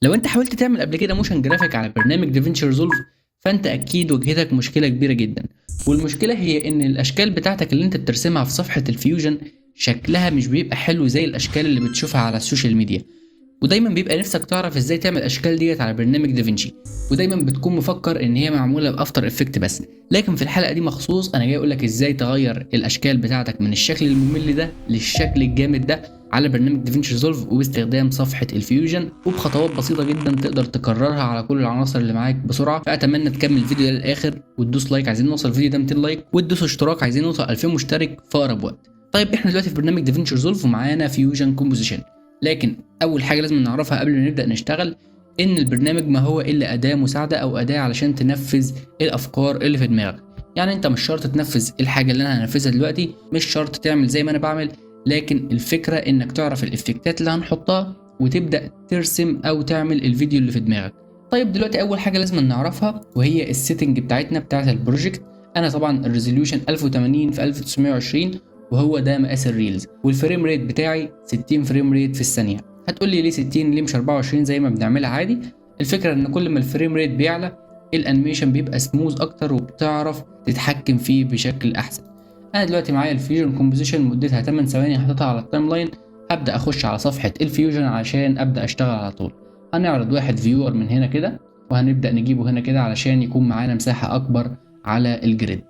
لو انت حاولت تعمل قبل كده موشن جرافيك على برنامج دافينشي ريزولف، فانت اكيد واجهتك مشكله كبيره جدا. والمشكله هي ان الاشكال بتاعتك اللي انت بترسمها في صفحه الفيوجن شكلها مش بيبقى حلو زي الاشكال اللي بتشوفها على السوشيال ميديا. ودايما بيبقى نفسك تعرف ازاي تعمل الاشكال ديت على برنامج دافنشي، ودايما بتكون مفكر ان هي معموله بافتر افكت بس. لكن في الحلقه دي مخصوص انا جاي اقول لك ازاي تغير الاشكال بتاعتك من الشكل الممل ده للشكل الجامد ده على برنامج دافنشي ريزولف وباستخدام صفحه الفيوجن، وبخطوات بسيطه جدا تقدر تكررها على كل العناصر اللي معاك بسرعه. فاتمنى تكمل الفيديو ده للاخر وتدوس لايك، عايزين نوصل الفيديو ده 200 لايك، وتدوس اشتراك، عايزين نوصل 2000 مشترك في اقرب وقت. طيب احنا دلوقتي في برنامج دافنشي ريزولف ومعانا فيوجن كومبوزيشن. لكن اول حاجه لازم نعرفها قبل ما نبدا نشتغل ان البرنامج ما هو الا اداه مساعده او اداه علشان تنفذ الافكار اللي في دماغك. يعني انت مش شرط تنفذ الحاجه اللي انا هنفذها دلوقتي، مش شرط تعمل زي ما انا بعمل، لكن الفكره انك تعرف الافكتات اللي هنحطها وتبدا ترسم او تعمل الفيديو اللي في دماغك. طيب دلوقتي اول حاجه لازم نعرفها وهي السيتنج بتاعتنا بتاعت البروجكت. انا طبعا الريزوليوشن 1080 في 1920 وهو ده مقاس الريلز، والفريم ريت بتاعي 60 فريم ريت في الثانيه. هتقول لي ليه 60؟ ليه مش 24 زي ما بنعملها عادي؟ الفكره ان كل ما الفريم ريت بيعلى الانيميشن بيبقى سموز اكتر وبتعرف تتحكم فيه بشكل احسن. انا دلوقتي معايا الفيوجن كومبوزيشن مدتها 8 ثواني حاططها على التايم لاين. هبدا اخش على صفحه الفيوجن عشان ابدا اشتغل على طول. هنعرض واحد فيور من هنا كده وهنبدا نجيبه هنا كده علشان يكون معانا مساحه اكبر على الجريد.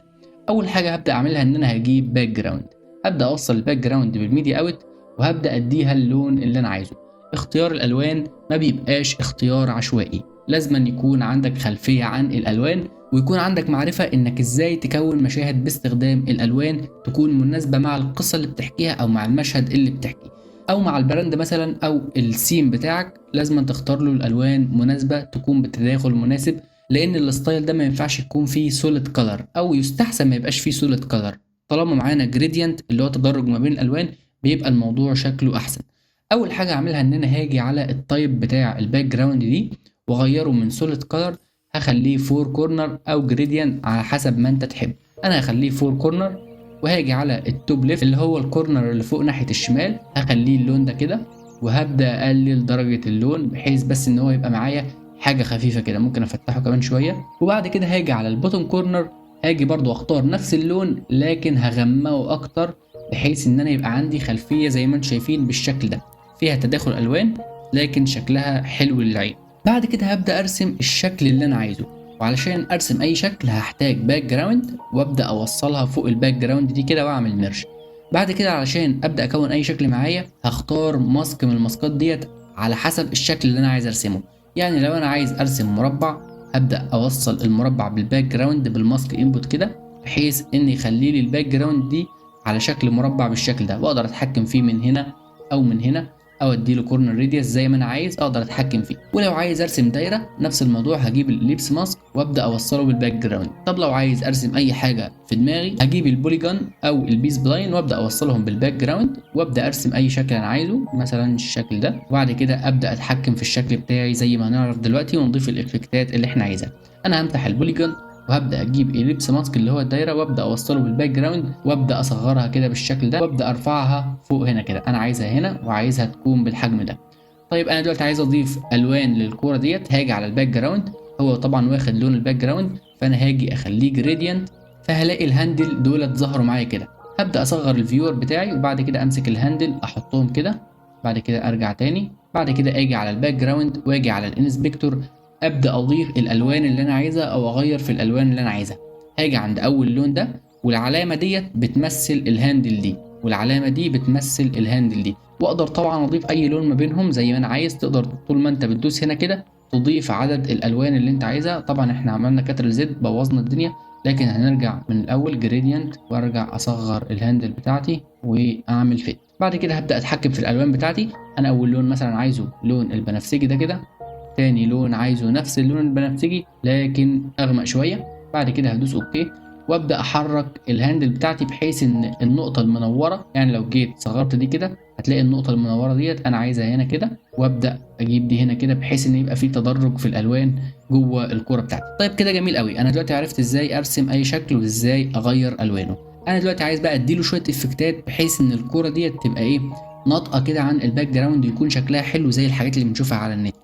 اول حاجه هبدا اعملها ان انا هجيب باك جراوند. هبدا اوصل الباك جراوند بالميديا اوت وهبدا اديها اللون اللي انا عايزه. اختيار الالوان ما بيبقاش اختيار عشوائي، لازم يكون عندك خلفيه عن الالوان ويكون عندك معرفه انك ازاي تكون مشاهد باستخدام الالوان تكون مناسبه مع القصه اللي بتحكيها او مع المشهد اللي بتحكيه او مع البراند مثلا او السيم بتاعك. لازم تختار له الالوان مناسبه تكون بتداخل مناسب، لان الستايل ده ما ينفعش يكون فيه سوليد كلر او يستحسن ما يبقاش فيه سوليد كلر. طالما معانا جريدينت اللي هو تدرج ما بين الالوان بيبقى الموضوع شكله احسن. اول حاجه هعملها ان انا هاجي على التايب بتاع الباك جراوند دي واغيره من سوليد كلر، هخليه فور كورنر او جريدينت على حسب ما انت تحب. انا هخليه فور كورنر وهاجي على التوب ليفت اللي هو الكورنر اللي فوق ناحيه الشمال هخليه اللون ده كده، وهبدا اقلل درجه اللون بحيث بس ان هو يبقى معايا حاجه خفيفه كده. ممكن افتحه كمان شويه. وبعد كده هاجي على البوتtom كورنر، هاجي برضو اختار نفس اللون لكن هغمقه اكتر بحيث ان انا يبقى عندي خلفيه زي ما انتم شايفين بالشكل ده فيها تداخل الوان لكن شكلها حلو للعين. بعد كده هبدا ارسم الشكل اللي انا عايزه، وعلشان ارسم اي شكل هحتاج باك جراوند وابدا اوصلها فوق الباك جراوند دي كده واعمل ميرج. بعد كده علشان ابدا اكون اي شكل معايا هختار ماسك من الماسكات ديت على حسب الشكل اللي انا عايز ارسمه. يعني لو انا عايز ارسم مربع هبدا اوصل المربع بالباك جراوند بالماسك انبوت كده بحيث ان يخلي لي الباك جراوند دي على شكل مربع بالشكل ده، واقدر اتحكم فيه من هنا او من هنا او اديله كورنر راديوس زي ما انا عايز اقدر اتحكم فيه. ولو عايز ارسم دايره نفس الموضوع هجيب الليبس ماسك وابدا اوصله بالباك جراوند. طب لو عايز ارسم اي حاجه في دماغي هجيب البوليجون او البيس بلاين وابدا اوصلهم بالباك جراوند وابدا ارسم اي شكل انا عايزه مثلا الشكل ده، وبعد كده ابدا اتحكم في الشكل بتاعي زي ما هنعرف دلوقتي ونضيف الافكتات اللي احنا عايزها. انا همسح البوليجون وهبدا اجيب الليبس ماسك اللي هو الدايره وابدا اوصله بالباك جراوند وابدا اصغرها كده بالشكل ده وابدا ارفعها فوق هنا كده. انا عايزها هنا وعايزها تكون بالحجم ده. طيب انا دلوقتي عايز اضيف الوان للكوره ديت، هاجي على الباك جراوند، هو طبعا واخد لون الباك جراوند فانا هاجي اخليه جريدينت، فهلاقي الهاندل دولت ظهروا معايا كده. هبدا اصغر الفيور بتاعي وبعد كده امسك الهاندل احطهم كده، بعد كده ارجع تاني، بعد كده اجي على الباك جراوند واجي على الانسبكتور ابدا اضيف الالوان اللي انا عايزها او اغير في الالوان اللي انا عايزها. هاجي عند اول لون ده والعلامه ديت بتمثل الهاندل دي والعلامه دي بتمثل الهاندل دي، واقدر طبعا اضيف اي لون ما بينهم زي ما انا عايز. تقدر طول ما انت بتدوس هنا كده تضيف عدد الالوان اللي انت عايزها. طبعا احنا عملنا كتر زد بوظنا الدنيا، لكن هنرجع من الاول جريدينت وارجع اصغر الهاندل بتاعتي واعمل فيت. بعد كده هبدا اتحكم في الالوان بتاعتي. انا اول لون مثلا عايزه لون البنفسجي ده كده، تاني لون عايزه نفس اللون البنفسجي لكن اغمق شويه. بعد كده هدوس اوكي وابدا احرك الهاندل بتاعتي بحيث ان النقطه المنوره، يعني لو جيت صغرت دي كده هتلاقي النقطه المنوره ديت انا عايزها هنا كده، وابدا اجيب دي هنا كده بحيث ان يبقى في تدرج في الالوان جوه الكوره بتاعتي. طيب كده جميل قوي. انا دلوقتي عرفت ازاي ارسم اي شكل وازاي اغير الوانه. انا دلوقتي عايز بقى اديله شويه افكتات بحيث ان الكوره ديت تبقى ايه، ناطقه كده عن الباك جراوند، يكون شكلها حلو زي الحاجات اللي بنشوفها على النت.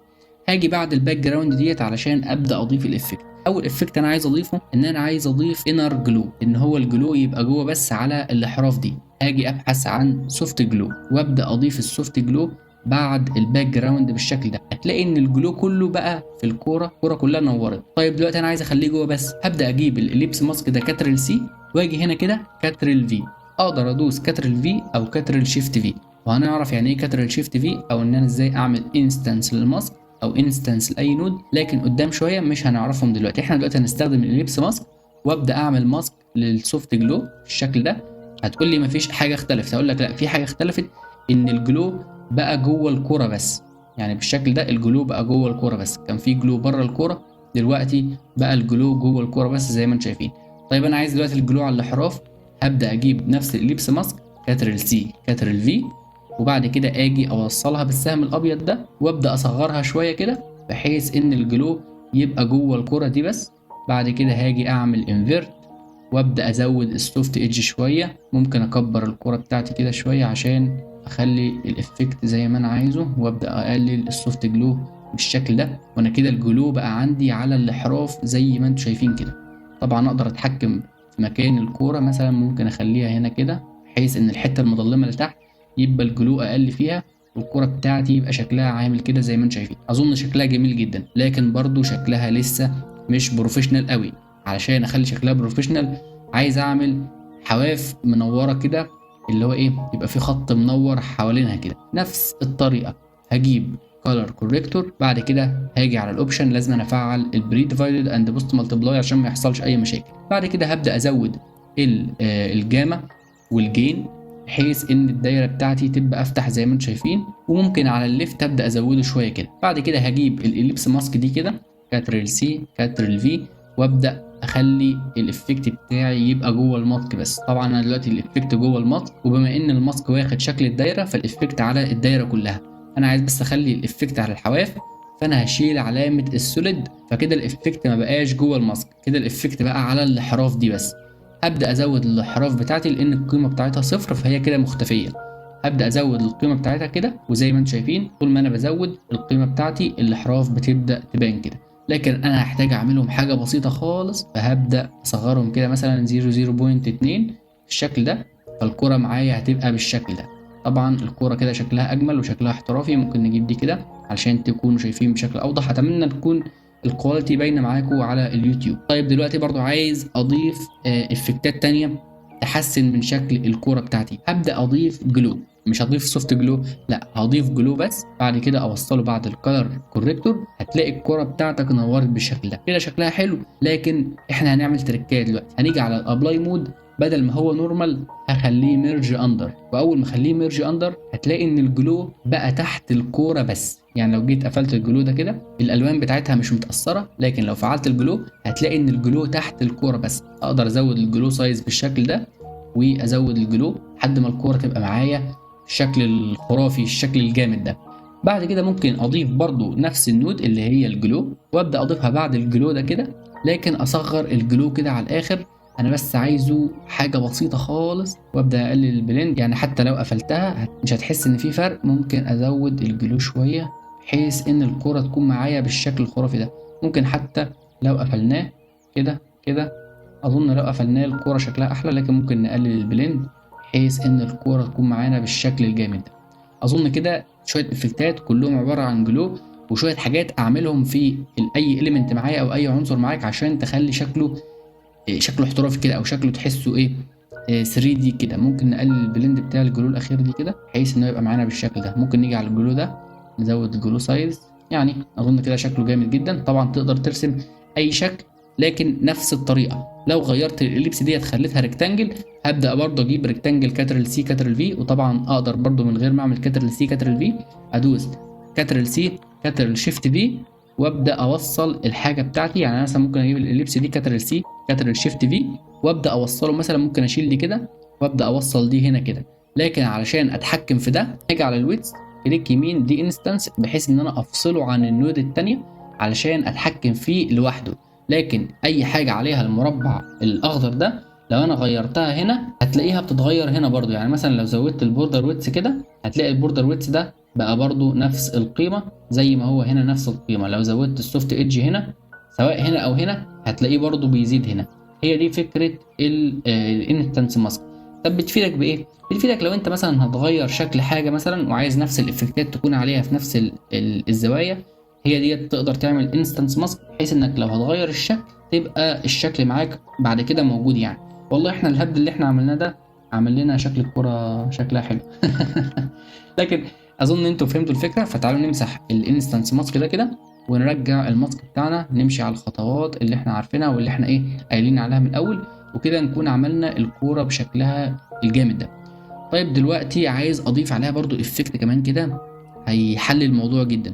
هاجي بعد الباك جراوند ديت علشان ابدا اضيف الافكت. اول افكت انا عايز اضيفه ان انا عايز اضيف انر جلو، ان هو الجلو يبقى جوه بس على الاحراف دي. هاجي ابحث عن سوفت جلو وابدا اضيف السوفت جلو بعد الباك جراوند بالشكل ده. هتلاقي ان الجلو كله بقى في الكوره كلها نورت. طيب دلوقتي انا عايز اخليه جوه بس، هبدا اجيب الاليبس ماسك ده كاترل سي، واجي هنا كده كاترل في. اقدر ادوس كاترل في او كاترل شيفت في، وهنعرف يعني ايه كاترل شيفت في او ان انا ازاي اعمل انستنس للماسك او انستنس لاي نود، لكن قدام شويه مش هنعرفهم دلوقتي. احنا دلوقتي هنستخدم الاليبس ماسك وابدا اعمل ماسك للسوفت جلو بالشكل ده. هتقول لي مفيش حاجه اختلفت، هقول لك لا، في حاجه اختلفت، ان الجلو بقى جوه الكوره بس. يعني بالشكل ده الجلو بقى جوه الكوره بس، كان في جلو بره الكوره، دلوقتي بقى الجلو جوه الكوره بس زي ما انتم شايفين. طيب انا عايز دلوقتي الجلو على الاحراف، هبدا اجيب نفس الاليبس ماسك كاترل سي كاترل في، وبعد كده اجي اوصلها بالسهم الابيض ده وابدا اصغرها شويه كده بحيث ان الجلو يبقى جوه الكرة دي بس. بعد كده هاجي اعمل انفيرت وابدا ازود السوفت ايدج شويه، ممكن اكبر الكرة بتاعتي كده شويه عشان اخلي الافكت زي ما انا عايزه، وابدا اقلل السوفت جلو بالشكل ده. وانا كده الجلو بقى عندي على الاحراف زي ما انتم شايفين كده. طبعا اقدر اتحكم في مكان الكوره، مثلا ممكن اخليها هنا كده بحيث ان الحته المظلمه اللي تحت يبقى الجلو اقل فيها، والكرة بتاعتي يبقى شكلها عامل كده زي ما انتم شايفين. اظن شكلها جميل جدا، لكن برضو شكلها لسه مش بروفيشنال قوي. علشان اخلي شكلها بروفيشنال عايز اعمل حواف منوره كده، اللي هو ايه، يبقى في خط منور حوالينها كده نفس الطريقه. هجيب color corrector، بعد كده هاجي على الاوبشن، لازم انا افعل البري ديفايدد اند بوست مالتبلاي عشان ما يحصلش اي مشاكل. بعد كده هبدا ازود الجاما والجين بحيث ان الدايره بتاعتي تبقى افتح زي ما انتم شايفين، وممكن على الليفت ابدا ازوده شويه كده. بعد كده هجيب الاليبس ماسك دي كده كاترل سي كاترل في، وابدا اخلي الافكت بتاعي يبقى جوه الماسك بس. طبعا انا دلوقتي الافكت جوه الماسك، وبما ان الماسك واخد شكل الدايره فالافكت على الدايره كلها. انا عايز بس اخلي الافكت على الحواف، فانا هشيل علامه السوليد، فكده الافكت ما بقاش جوه الماسك، كده الافكت بقى على الاحراف دي بس. هبدا ازود الاحراف بتاعتي لان القيمه بتاعتها صفر فهي كده مختفيه. هبدا ازود القيمه بتاعتها كده، وزي ما انتم شايفين طول ما انا بزود القيمه بتاعتي الاحراف بتبدا تبان كده. لكن انا هحتاج اعملهم حاجه بسيطه خالص، فهبدا اصغرهم كده مثلا 0.2 بالشكل ده، فالكره معايا هتبقى بالشكل ده. طبعا الكوره كده شكلها اجمل وشكلها احترافي، ممكن نجيب دي كده علشان تكونوا شايفين بشكل اوضح. اتمنى تكون الكواليتي باينه معاكم على اليوتيوب. طيب دلوقتي برضو عايز اضيف افكتات تانية تحسن من شكل الكوره بتاعتي. هبدا اضيف جلو، مش هضيف سوفت جلو، لا هضيف جلو بس. بعد كده اوصله بعد الكلر كوريكتور، هتلاقي الكوره بتاعتك نورت بالشكل ده كده، شكلها حلو. لكن احنا هنعمل تريكات دلوقتي، هنيجي على الابلاي مود، بدل ما هو نورمال هخليه ميرج اندر، واول ما اخليه ميرج اندر هتلاقي ان الجلو بقى تحت الكوره بس. يعني لو جيت قفلت الجلو ده كده الالوان بتاعتها مش متاثره، لكن لو فعلت الجلو هتلاقي ان الجلو تحت الكوره بس. اقدر ازود الجلو سايز بالشكل ده وازود الجلو لحد ما الكوره تبقى معايا الشكل الخرافي الشكل الجامد ده. بعد كده ممكن اضيف برضو نفس النود اللي هي الجلو، وابدا اضيفها بعد الجلو ده كده، لكن اصغر الجلو كده على الاخر. انا بس عايزه حاجه بسيطه خالص، وابدا اقلل البلند، يعني حتى لو قفلتها مش هتحس ان في فرق. ممكن ازود الجلو شويه بحيث ان الكوره تكون معايا بالشكل الخرافي ده. ممكن حتى لو قفلناه كده كده، اظن لو قفلناه الكوره شكلها احلى، لكن ممكن نقلل البلند بحيث ان الكوره تكون معانا بالشكل الجامد ده. اظن كده شويه افكتات كلهم عباره عن جلو، وشويه حاجات اعملهم في اي اليمنت معايا او اي عنصر معاك عشان تخلي شكله احترافي كده، او شكله تحسه ايه 3 دي كده. ممكن نقلل البلند بتاع الجلو الاخير دي كده بحيث انه يبقى معانا بالشكل ده. ممكن نيجي على الجلو ده نزود الجلو سايز، يعني اظن كده شكله جامد جدا. طبعا تقدر ترسم اي شكل لكن نفس الطريقه. لو غيرت الاليبس ديت خليتها ريكتانجل، هبدا برضه اجيب ريكتانجل كاترل سي كاترل في، وطبعا اقدر برضه من غير ما اعمل كاترل سي كاترل في ادوس كاترل سي كاترل شيفت في، وابدا اوصل الحاجه بتاعتي. يعني انا مثلا ممكن اجيب الاليبس دي كاترل سي كاترل شيفت في وابدا اوصله، مثلا ممكن اشيل دي كده وابدا اوصل دي هنا كده. لكن علشان اتحكم في ده هاجي على الويدث كليك يمين دي انستنس، بحيث ان انا افصله عن النود الثانيه علشان اتحكم فيه لوحده. لكن اي حاجه عليها المربع الاخضر ده لو انا غيرتها هنا هتلاقيها بتتغير هنا برضو. يعني مثلا لو زودت البوردر ويدث كده هتلاقي البوردر ويدث ده بقى برضو نفس القيمه زي ما هو هنا نفس القيمه. لو زودت السوفت ايدج هنا سواء هنا او هنا هتلاقيه برضو بيزيد هنا. هي دي فكره الانستنس ماسك. طب بتفيدك بايه؟ بتفيدك لو انت مثلا هتغير شكل حاجه مثلا وعايز نفس الافكتات تكون عليها في نفس الزوايا، هي دي تقدر تعمل انستنس ماسك بحيث انك لو هتغير الشكل تبقى الشكل معاك بعد كده موجود يعني. والله احنا الهبد اللي احنا عملناه ده عمل لنا شكل الكرة شكلها حلو. لكن اظن انتوا فهمتوا الفكره. فتعالوا نمسح الانستنس ماسك ده كده ونرجع الماسك بتاعنا، نمشي على الخطوات اللي احنا عارفينها واللي احنا ايه قايلين عليها من الاول، وكده نكون عملنا الكوره بشكلها الجامد ده. طيب دلوقتي عايز اضيف عليها برضو افكت كمان كده هيحل الموضوع جدا.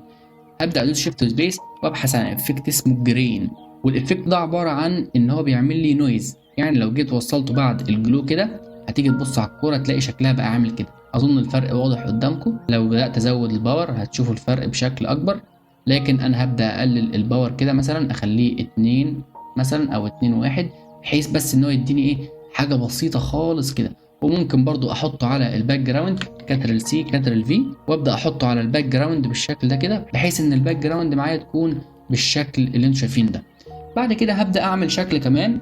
هبدا ادوس شيفت سبيس وابحث عن افكت اسمه جرين. والافكت ده عباره عن ان هو بيعمل لي نويز، يعني لو جيت وصلته بعد الجلو كده هتيجي تبص على الكوره تلاقي شكلها بقى عامل كده. اظن الفرق واضح قدامكم. لو بدات ازود الباور هتشوفوا الفرق بشكل اكبر، لكن انا هبدا اقلل الباور كده مثلا اخليه 2 مثلا او 2 1 بحيث بس ان هو يديني ايه حاجه بسيطه خالص كده. وممكن برضو احطه على الباك جراوند كاترل سي كاترل في وابدا احطه على الباك جراوند بالشكل ده كده بحيث ان الباك جراوند معايا تكون بالشكل اللي انتم شايفين ده. بعد كده هبدا اعمل شكل كمان